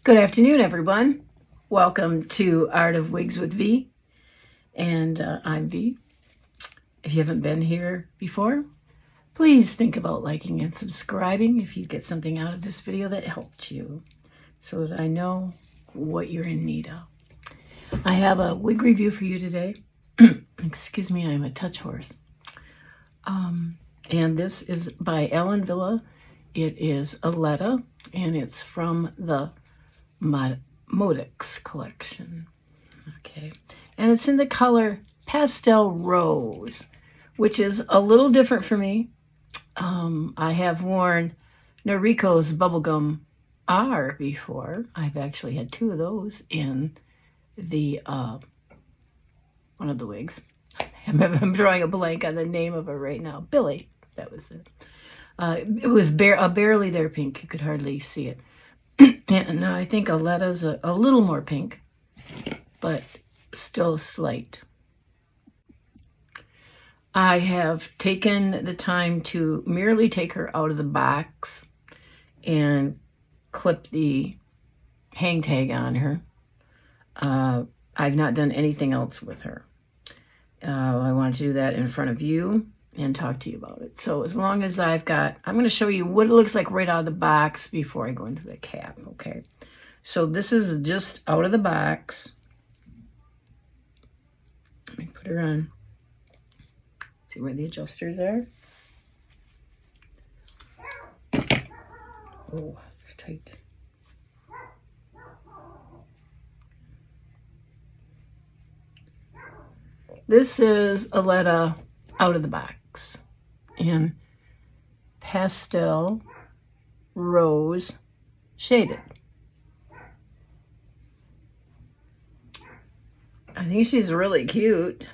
Good afternoon, everyone. Welcome to Art of Wigs with V, and I'm V. If you haven't been here before, please think about liking and subscribing if you get something out of this video that helped you, so that I know what you're in need of. I have a wig review for you today. Excuse me, I'm a touch hoarse. And this is by Wille. It is Aletta, and it's from the Wigs collection. Okay, and it's in the color Pastel Rose, which is a little different for me. I have worn Noriko's Bubblegum R before. I've actually had two of those in the one of the wigs. I'm drawing a blank on the name of it right now. Billy, that was it. It was barely there pink. You could hardly see it. And I think Aletta's a little more pink, but still slight. I have taken the time to merely take her out of the box and clip the hang tag on her. I've not done anything else with her. I wanted to do that in front of you and talk to you about it. So as long as I'm going to show you what it looks like right out of the box before I go into the cap, okay? So this is just out of the box. Let me put her on. See where the adjusters are? Oh, it's tight. This is Aletta out of the box in Pastel Rose shaded. I think she's really cute.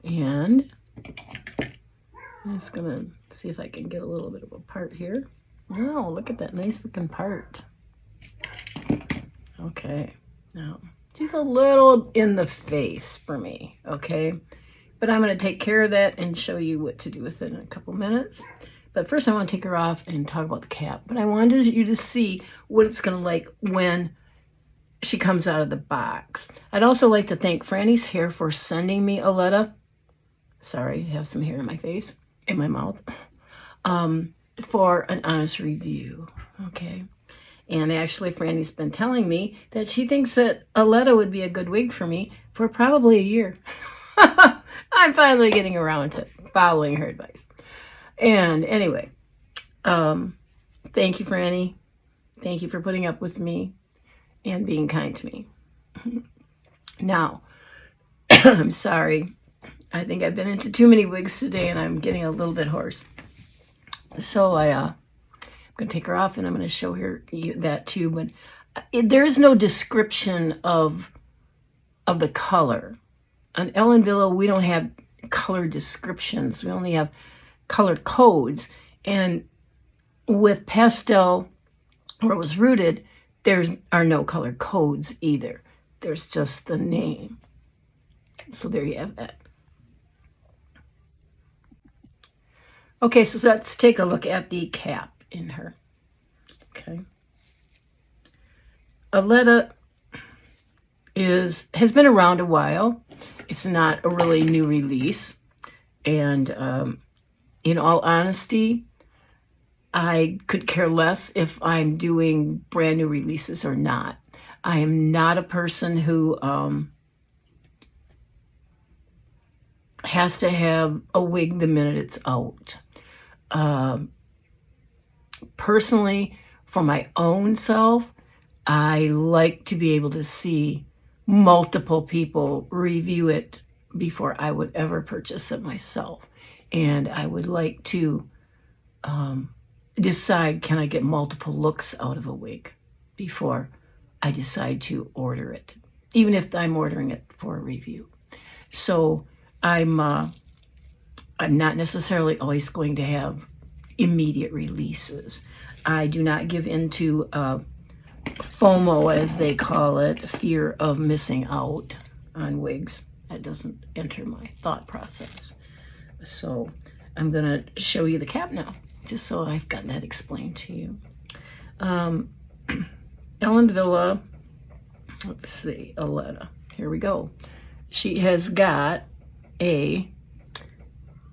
And I'm just gonna see if I can get a little bit of a part here. Oh, look at that nice looking part. Okay, now she's a little in the face for me, okay? But I'm going to take care of that and show you what to do with it in a couple minutes. But first I want to take her off and talk about the cap. But I wanted you to see what it's going to like when she comes out of the box. I'd also like to thank Frannies Hair for sending me Aletta. Sorry, I have some hair in my face, in my mouth. For an honest review, okay? And actually, Franny's been telling me that she thinks that Aletta would be a good wig for me for probably a year. I'm finally getting around to following her advice. And anyway, thank you, Franny. Thank you for putting up with me and being kind to me. Now, I'm sorry. I think I've been into too many wigs today and I'm getting a little bit hoarse. So I'm going to take her off and I'm going to show her that too. But there is no description of the color. On Wille, we don't have color descriptions. We only have color codes. And with Pastel Rose Rooted, there are no color codes either. There's just the name. So there you have that. Okay, so let's take a look at the cap in her. Okay. Aletta has been around a while. It's not a really new release. And in all honesty, I could care less if I'm doing brand new releases or not. I am not a person who has to have a wig the minute it's out. Personally, for my own self, I like to be able to see multiple people review it before I would ever purchase it myself. And I would like to decide, can I get multiple looks out of a wig before I decide to order it, even if I'm ordering it for a review. So I'm not necessarily always going to have immediate releases. I do not give into FOMO, as they call it, fear of missing out on wigs. That doesn't enter my thought process. So I'm going to show you the cap now, just so I've got that explained to you. Villa, let's see, Aletta. Here we go. She has got a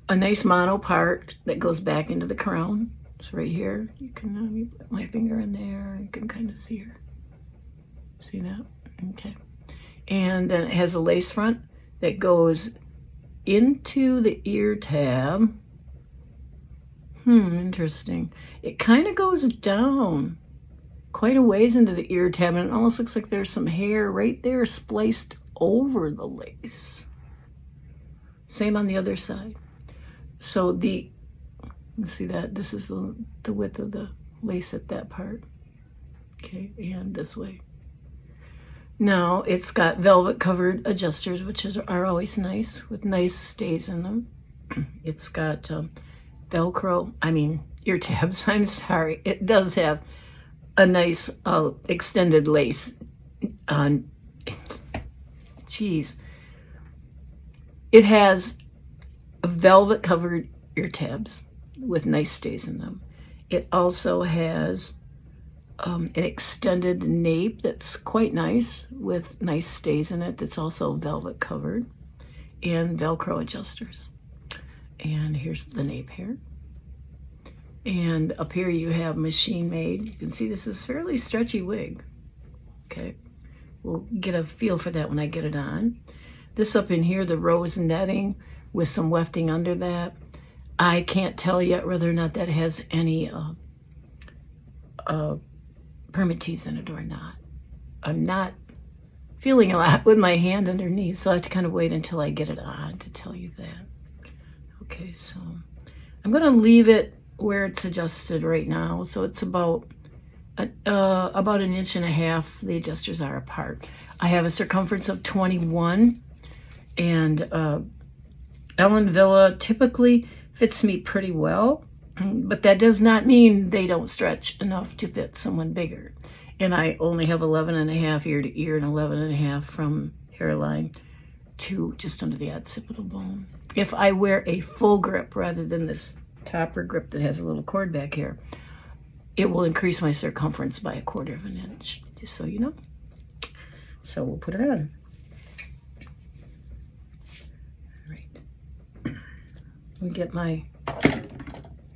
nice mono part that goes back into the crown. It's right here. You can let me put my finger in there. You can kind of see her. See that? Okay. And then it has a lace front that goes into the ear tab. Interesting. It kind of goes down quite a ways into the ear tab, and it almost looks like there's some hair right there spliced over the lace. Same on the other side. So you see that this is the width of the lace at that part. Okay, and this way. Now it's got velvet covered adjusters, which are always nice, with nice stays in them. It's got ear tabs. I'm sorry. It does have a nice extended lace on. Geez. It has velvet covered ear tabs with nice stays in them. It also has an extended nape that's quite nice with nice stays in it. That's also velvet covered, and Velcro adjusters. And here's the nape hair. And up here you have machine made. You can see this is fairly stretchy wig. Okay, we'll get a feel for that when I get it on. This up in here, the rose netting with some wefting under that. I can't tell yet whether or not that has any permatease in it or not. I'm not feeling a lot with my hand underneath, so I have to kind of wait until I get it on to tell you that. Okay, so I'm going to leave it where it's adjusted right now. So it's about an inch and a half. The adjusters are apart. I have a circumference of 21, and Ellen Villa typically fits me pretty well, but that does not mean they don't stretch enough to fit someone bigger. And I only have 11 and a half ear to ear and 11 and a half from hairline to just under the occipital bone. If I wear a full grip rather than this topper grip that has a little cord back here, it will increase my circumference by 1/4 of an inch, just so you know. So we'll put her on. All right. Let me get my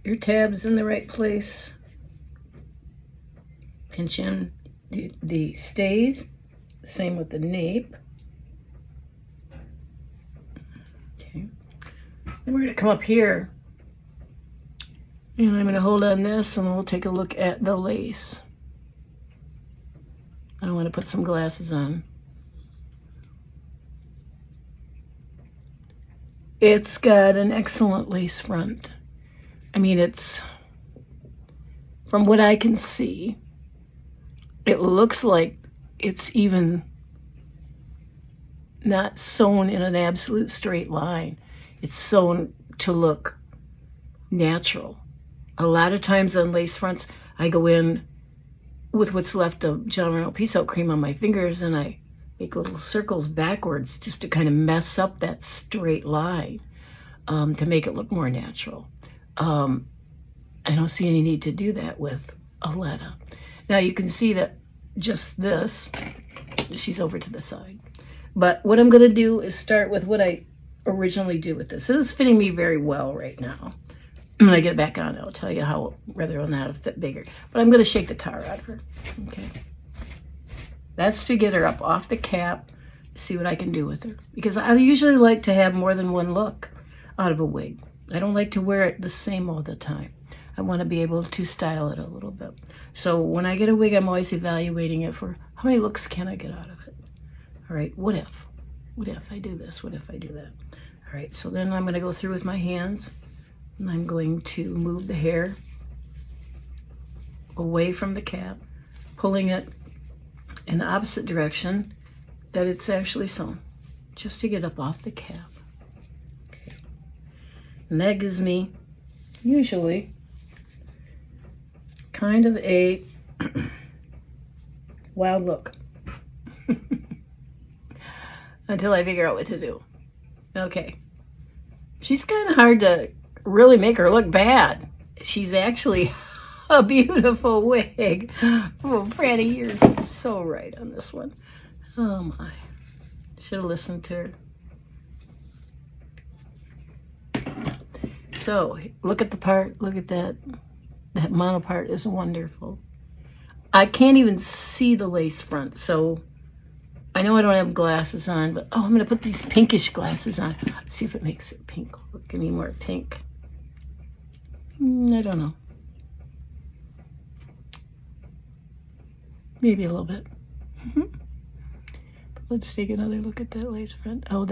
ear tabs in the right place. Pinch in the stays. Same with the nape. Okay. Then we're going to come up here, and I'm going to hold on this, and we'll take a look at the lace. I want to put some glasses on. It's got an excellent lace front. I mean, it's, from what I can see, it looks like it's even not sewn in an absolute straight line. It's sewn to look natural. A lot of times on lace fronts, I go in with what's left of John Reynolds Peace Out cream on my fingers, and I make little circles backwards just to kind of mess up that straight line, to make it look more natural. I don't see any need to do that with Aletta. Now you can see that just this, she's over to the side. But what I'm going to do is start with what I originally do with this. This is fitting me very well right now. When I get it back on, I'll tell you whether or not it'll fit bigger. But I'm going to shake the tar out of her. Okay. That's to get her up off the cap, see what I can do with her. Because I usually like to have more than one look out of a wig. I don't like to wear it the same all the time. I want to be able to style it a little bit. So when I get a wig, I'm always evaluating it for how many looks can I get out of it. All right, what if? What if I do this? What if I do that? All right, so then I'm going to go through with my hands, and I'm going to move the hair away from the cap, pulling it in the opposite direction that it's actually sewn, just to get up off the cap. Okay. And that gives me, usually, kind of a wild look until I figure out what to do. Okay. She's kind of hard to really make her look bad. She's actually a beautiful wig. Oh, Franny, you're so right on this one. Oh my. Should have listened to her. So, look at the part. Look at that. That mono part is wonderful. I can't even see the lace front, so I know I don't have glasses on, but oh, I'm going to put these pinkish glasses on. Let's see if it makes it pink. Look, give me more pink. I don't know. Maybe a little bit. Let's take another look at that lace front. Oh,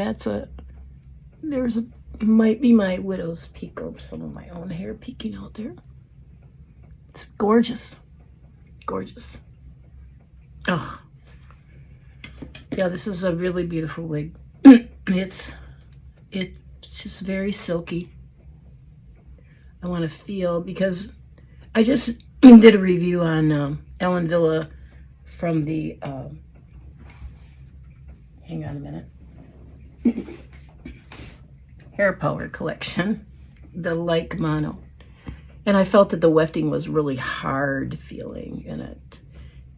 might be my widow's peak or some of my own hair peeking out there. It's gorgeous. Gorgeous. Oh. Yeah, this is a really beautiful wig. It's just very silky. I want to feel, because I just did a review on Ellen Wille from the, hang on a minute, Hair Power collection, the Like Mono. And I felt that the wefting was really hard feeling in it.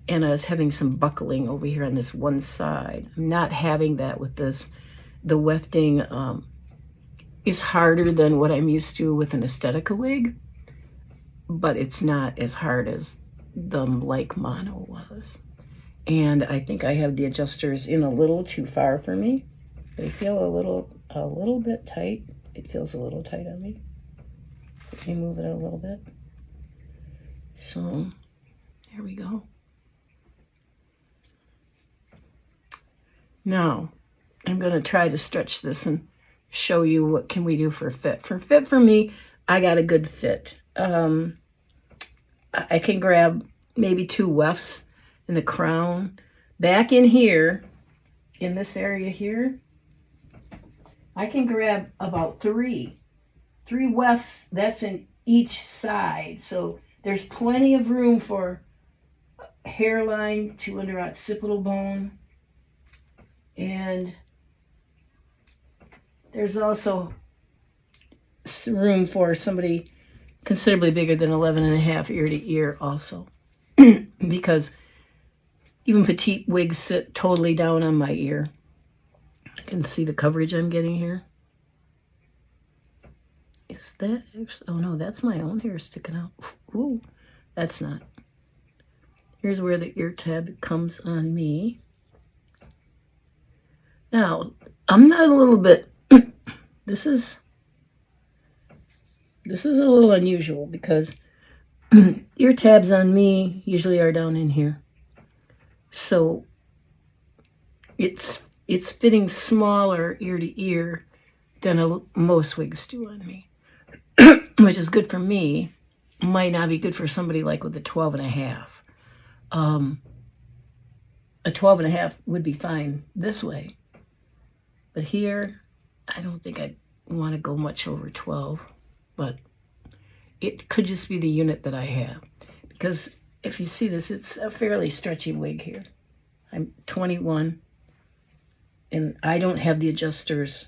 And I was having some buckling over here on this one side. I'm not having that with this. The wefting is harder than what I'm used to with an Aesthetica wig, but it's not as hard as the Like Mono was. And I think I have the adjusters in a little too far for me. They feel a little bit tight. It feels a little tight on me. So let me move it a little bit. So here we go. Now I'm going to try to stretch this and show you what can we do for fit. For fit for me, I got a good fit. I can grab maybe 2 wefts in the crown. Back in here, in this area here, I can grab about 3 wefts. That's in each side. So there's plenty of room for hairline to under occipital bone. And there's also room for somebody considerably bigger than 11.5 ear to ear also. Because even petite wigs sit totally down on my ear. You can see the coverage I'm getting here. Is that actually, oh no, that's my own hair sticking out. Ooh, that's not. Here's where the ear tab comes on me. Now, I'm not a little bit, this is a little unusual because ear tabs on me usually are down in here. So it's fitting smaller ear to ear than most wigs do on me, which is good for me. Might not be good for somebody like with a 12.5. A 12.5 would be fine this way. But here, I don't think I'd want to go much over 12, but it could just be the unit that I have. Because if you see this, it's a fairly stretchy wig here. I'm 21, and I don't have the adjusters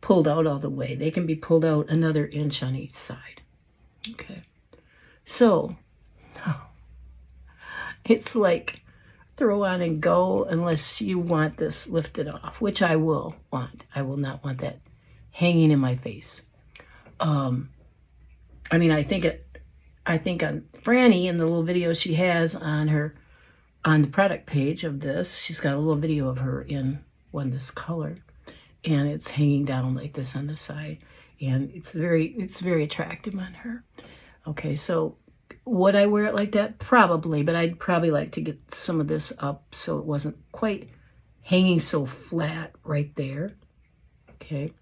pulled out all the way. They can be pulled out another inch on each side. Okay, so it's like throw on and go unless you want this lifted off, which I will want. I will not want that hanging in my face. I mean, I think on Franny, in the little video she has on the product page of this, she's got a little video of her in this color, and it's hanging down like this on the side, and it's very attractive on her. Okay, so would I wear it like that? Probably, but I'd probably like to get some of this up so it wasn't quite hanging so flat right there. Okay,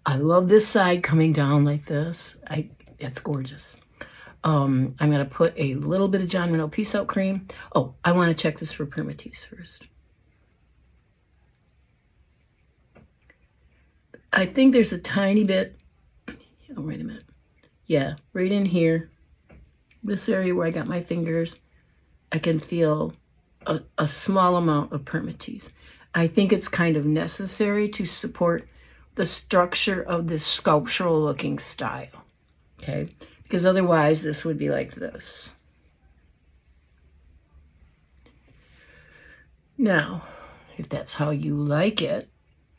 I love this side coming down like this. It's gorgeous. I'm going to put a little bit of John Renault Peace Out Cream. Oh, I want to check this for permatease first. I think there's a tiny bit. Oh, wait a minute. Yeah, right in here. This area where I got my fingers, I can feel a small amount of permatease. I think it's kind of necessary to support the structure of this sculptural looking style. Okay, because otherwise this would be like this. Now, if that's how you like it,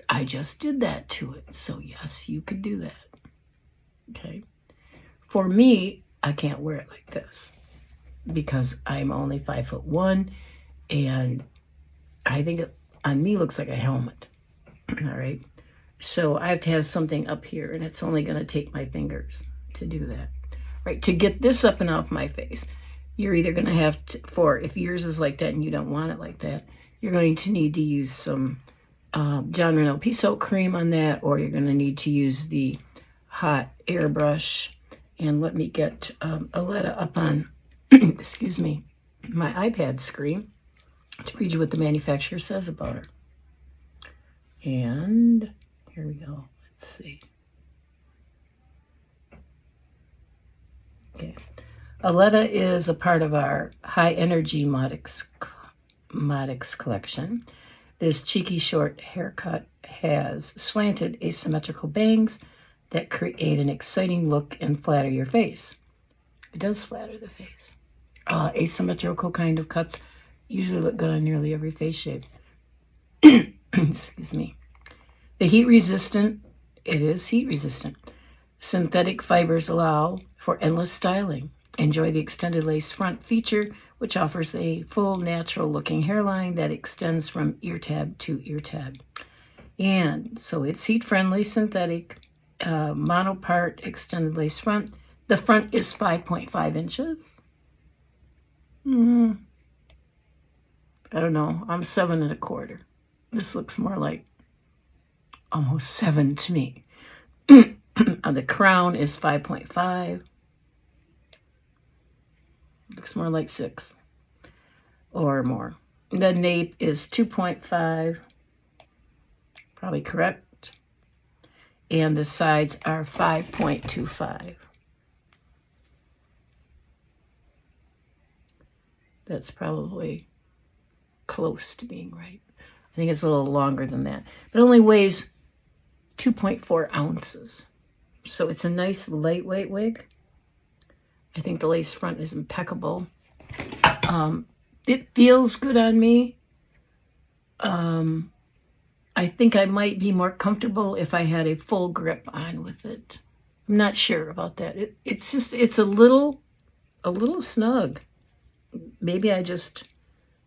I just did that to it. So yes, you could do that. Okay. For me, I can't wear it like this because I'm only 5'1", and I think it on me looks like a helmet. All right. So I have to have something up here, and it's only going to take my fingers to do that. Right. To get this up and off my face, you're either going to have to, if yours is like that and you don't want it like that, you're going to need to use some John Renault Pea Soap cream on that, or you're going to need to use the hot airbrush. And let me get Aletta up on, excuse me, my iPad screen to read you what the manufacturer says about her. And here we go. Let's see. Okay. Aletta is a part of our high energy Modix collection. This cheeky short haircut has slanted asymmetrical bangs that create an exciting look and flatter your face. It does flatter the face. Asymmetrical kind of cuts usually look good on nearly every face shape. Excuse me. The heat resistant, it is heat resistant. Synthetic fibers allow for endless styling. Enjoy the extended lace front feature, which offers a full natural looking hairline that extends from ear tab to ear tab. And so it's heat friendly, synthetic, monopart extended lace front. The front is 5.5 inches. I don't know. I'm 7 1/4. This looks more like almost 7 to me. The crown is 5.5. Looks more like 6 or more. The nape is 2.5. Probably correct. And the sides are 5.25. That's probably close to being right. I think it's a little longer than that. But it only weighs 2.4 ounces. So it's a nice lightweight wig. I think the lace front is impeccable. It feels good on me. I think I might be more comfortable if I had a full grip on with it. I'm not sure about that. It's a little snug. Maybe I just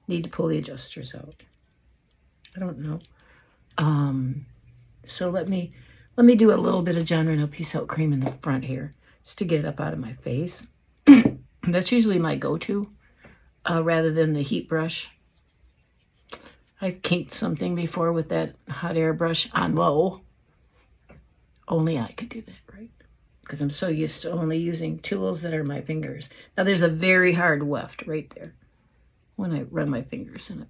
need to pull the adjusters out. I don't know. So let me do a little bit of John Renault Pea Soap cream in the front here, just to get it up out of my face. That's usually my go-to, rather than the heat brush. I've kinked something before with that hot air brush on low. Only I could do that, right? Because I'm so used to only using tools that are my fingers. Now there's a very hard weft right there when I run my fingers in it.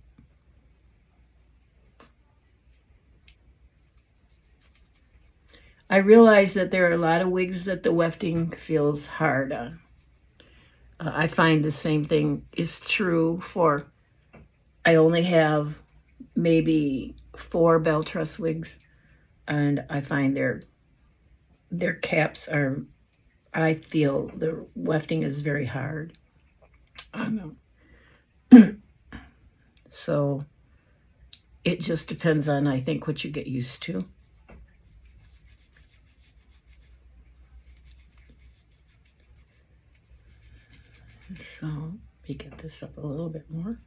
I realize that there are a lot of wigs that the wefting feels hard on. I find the same thing is true for, I only have maybe 4 bell truss wigs, and I find their caps are, I feel the wefting is very hard on them. So it just depends on, I think, what you get used to. So let me get this up a little bit more.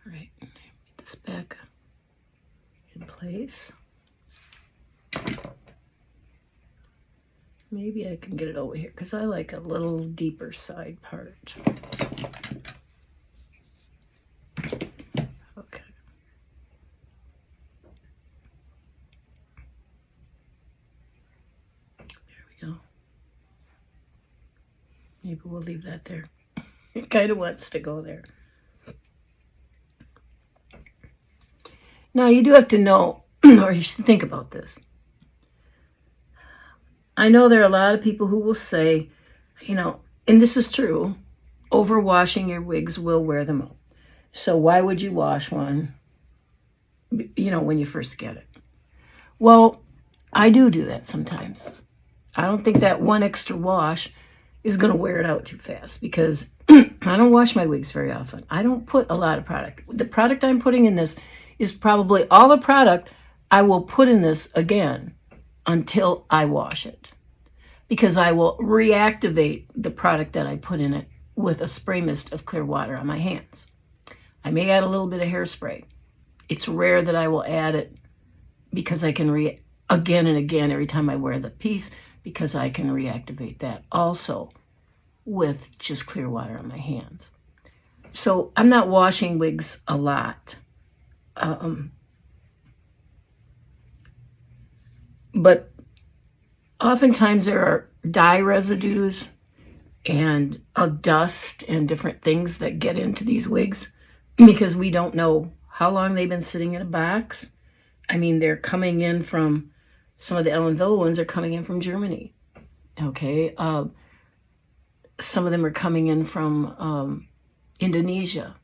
All right, get this back in place. Maybe I can get it over here because I like a little deeper side part. Okay. There we go. Maybe we'll leave that there. It kind of wants to go there. Now, you do have to know, or you should think about this. I know there are a lot of people who will say, you know, and this is true, overwashing your wigs will wear them out. So why would you wash one, you know, when you first get it? Well, I do that sometimes. I don't think that one extra wash is going to wear it out too fast because I don't wash my wigs very often. I don't put a lot of product. The product I'm putting in this is probably all the product I will put in this again until I wash it, because I will reactivate the product that I put in it with a spray mist of clear water on my hands. I may add a little bit of hairspray. It's rare that I will add it because I can again and again every time I wear the piece, because I can reactivate that also with just clear water on my hands. So I'm not washing wigs a lot. But oftentimes there are dye residues and a dust and different things that get into these wigs because we don't know how long they've been sitting in a box. I mean, they're coming in from, some of the Ellen Wille ones are coming in from Germany. Okay. Some of them are coming in from Indonesia.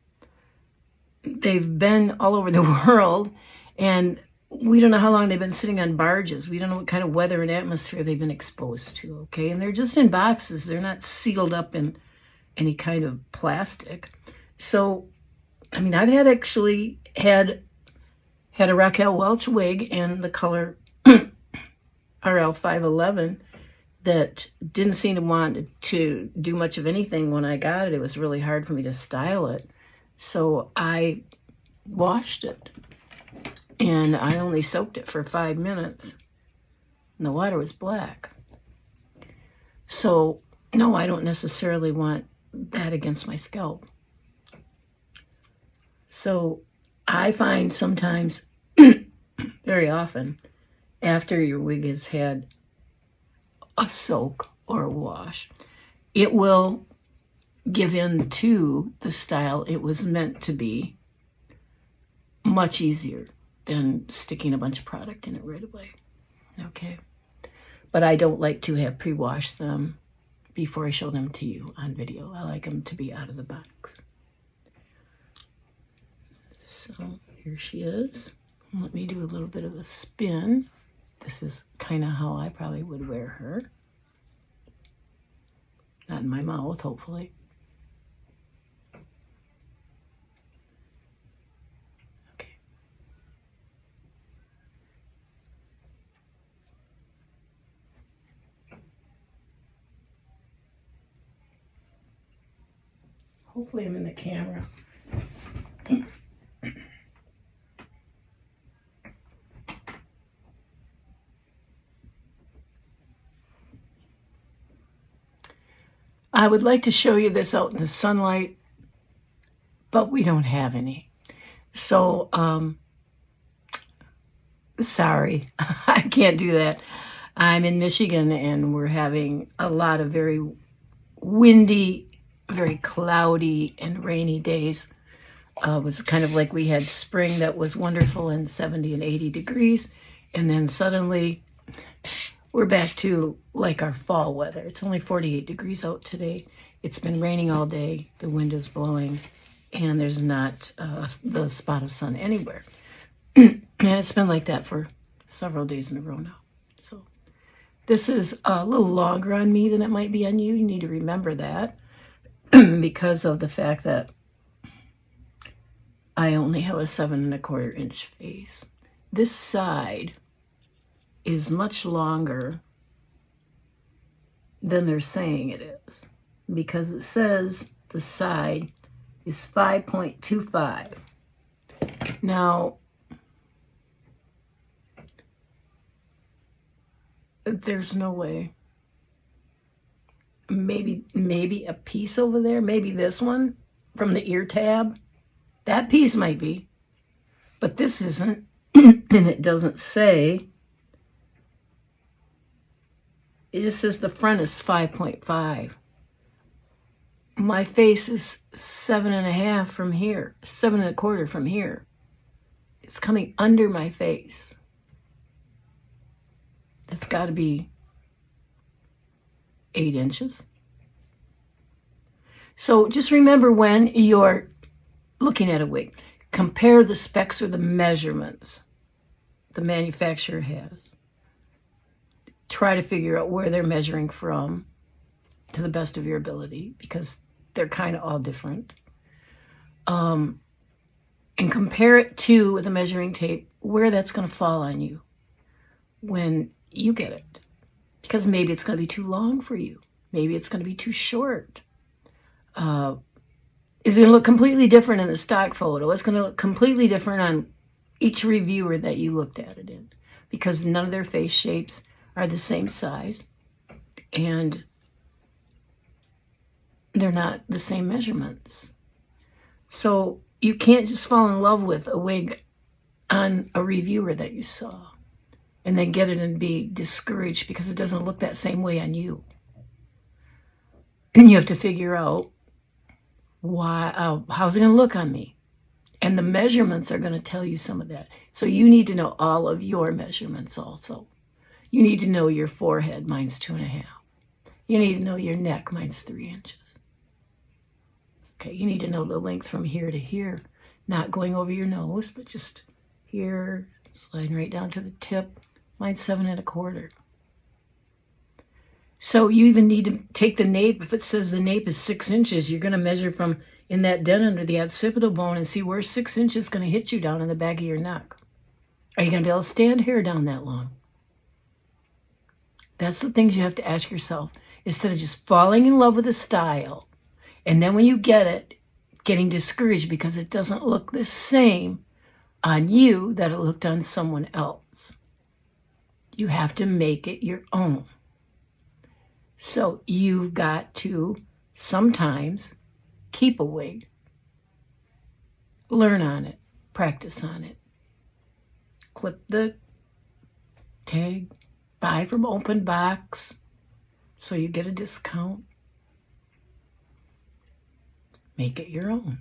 They've been all over the world, and we don't know how long they've been sitting on barges. We don't know what kind of weather and atmosphere they've been exposed to, okay? And they're just in boxes. They're not sealed up in any kind of plastic. So, I mean, I've actually had a Raquel Welch wig in the color RL511 that didn't seem to want to do much of anything when I got it. It was really hard for me to style it. So I washed it, and I only soaked it for 5 minutes, and the water was black. So no, I don't necessarily want that against my scalp. So I find sometimes, very often, after your wig has had a soak or a wash, it will give in to the style it was meant to be much easier than sticking a bunch of product in it right away. Okay. But I don't like to have pre-washed them before I show them to you on video. I like them to be out of the box. So here she is. Let me do a little bit of a spin. This is kind of how I probably would wear her. Not in my mouth, hopefully. Okay. Hopefully I'm in the camera. I would like to show you this out in the sunlight, but we don't have any. So, sorry, I can't do that. I'm in Michigan, and we're having a lot of very windy, very cloudy and rainy days. It was kind of like we had spring that was wonderful and 70 and 80 degrees, and then suddenly we're back to like our fall weather. It's only 48 degrees out today. It's been raining all day. The wind is blowing, and there's not the spot of sun anywhere. And it's been like that for several days in a row now. So this is a little longer on me than it might be on you. You need to remember that because of the fact that I only have a 7¼ inch face. This side is much longer than they're saying it is, because it says the side is 5.25. Now, there's no way. Maybe a piece over there, maybe this one from the ear tab. That piece might be, but this isn't, and it doesn't say. It just says the front is 5.5. My face is 7.5 from here, 7¼ from here. It's coming under my face. That's got to be 8 inches. So just remember, when you're looking at a wig, compare the specs or the measurements the manufacturer has. Try to figure out where they're measuring from to the best of your ability, because they're kind of all different. And compare it to the measuring tape, where that's going to fall on you when you get it. Because maybe it's going to be too long for you. Maybe it's going to be too short. It's going to look completely different in the stock photo. It's going to look completely different on each reviewer that you looked at it in, because none of their face shapes are the same size, and they're not the same measurements. So you can't just fall in love with a wig on a reviewer that you saw and then get it and be discouraged because it doesn't look that same way on you. And you have to figure out why, how's it going to look on me? And the measurements are going to tell you some of that. So you need to know all of your measurements also. You need to know your forehead, mine's 2.5. You need to know your neck, mine's 3 inches. Okay, you need to know the length from here to here, not going over your nose, but just here, sliding right down to the tip. Mine's 7.25. So you even need to take the nape. If it says the nape is 6 inches, you're going to measure from in that dent under the occipital bone and see where 6 inches is going to hit you down in the back of your neck. Are you going to be able to stand hair down that long? That's the things you have to ask yourself, instead of just falling in love with a style. And then when you get it, getting discouraged because it doesn't look the same on you that it looked on someone else. You have to make it your own. So you've got to sometimes keep a wig, learn on it, practice on it, clip the tag, buy from open box so you get a discount. Make it your own.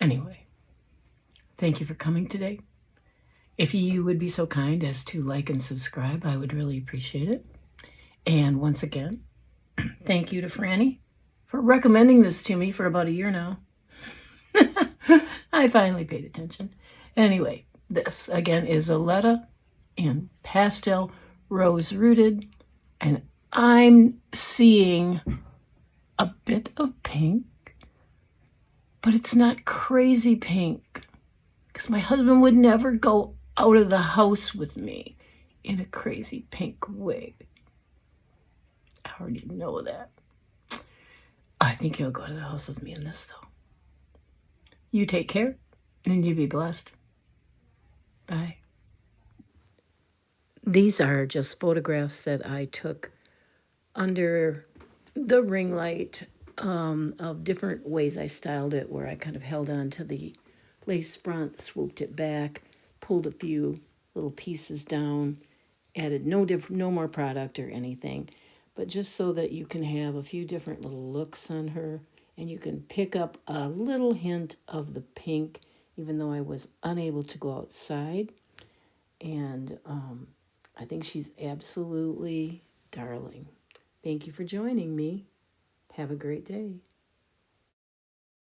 Anyway, thank you for coming today. If you would be so kind as to like and subscribe, I would really appreciate it. And once again, thank you to Frannie for recommending this to me for about a year now. I finally paid attention. Anyway, this again is Aletta in pastel rose rooted, and I'm seeing a bit of pink, but it's not crazy pink, because my husband would never go out of the house with me in a crazy pink wig. I already know that. I think he'll go to the house with me in this, though. You take care, and you be blessed. Bye. These are just photographs that I took under the ring light of different ways I styled it, where I kind of held on to the lace front, swooped it back, pulled a few little pieces down, added no more product or anything, but just so that you can have a few different little looks on her, and you can pick up a little hint of the pink, even though I was unable to go outside. And I think she's absolutely darling. Thank you for joining me. Have a great day.